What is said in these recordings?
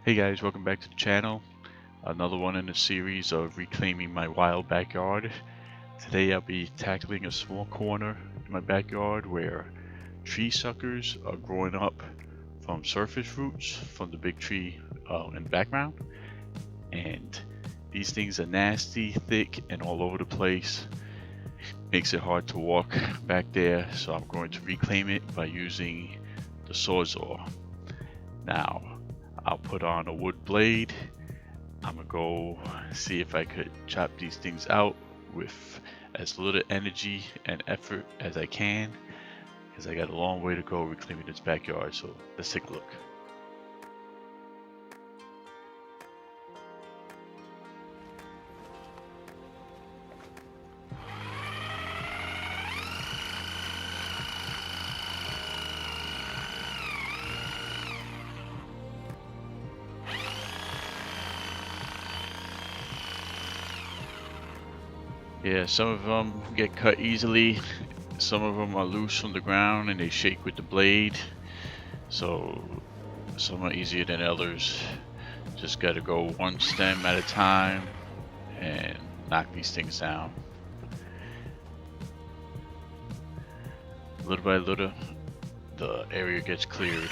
Hey guys, welcome back to the channel. Another one in the series of reclaiming my wild backyard. Today I'll be tackling a small corner in my backyard where tree suckers are growing up from surface roots from the big tree in the background. And these things are nasty, thick, and all over the place. Makes it hard to walk back there, so I'm going to reclaim it by using the sawzall. Now, I'll put on a wood blade. I'm gonna go see if I could chop these things out with as little energy and effort as I can, because I got a long way to go reclaiming this backyard. So let's take a look. Yeah, some of them get cut easily. Some of them are loose from the ground and they shake with the blade. So some are easier than others. Just gotta go one stem at a time and knock these things down. Little by little, the area gets cleared.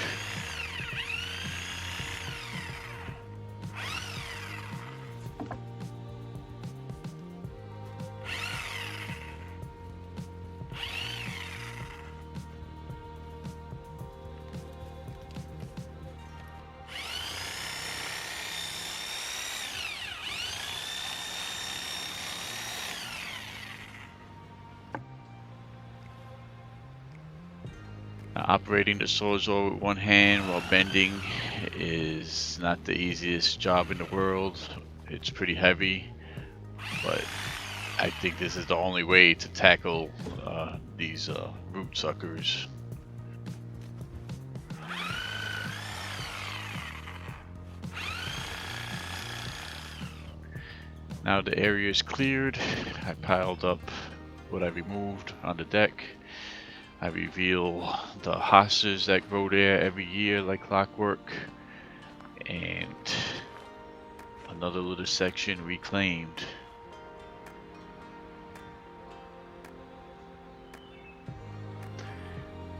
Now, operating the sawzall with one hand while bending is not the easiest job in the world. It's pretty heavy, but I think this is the only way to tackle these root suckers. Now the area is cleared. I piled up what I removed on the deck. I reveal the hostas that grow there every year like clockwork, and another little section reclaimed.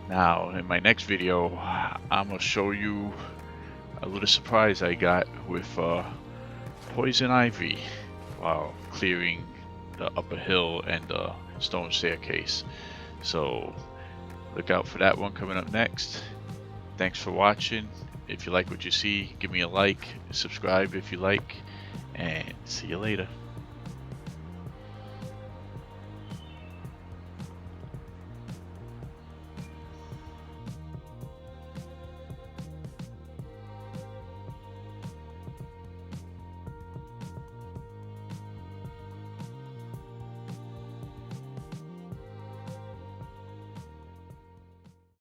Now in my next video I'm going to show you a little surprise I got with poison ivy while clearing the upper hill and the stone staircase. So look out for that one coming up next. Thanks for watching. If you like what you see, give me a like, subscribe if you like, and see you later.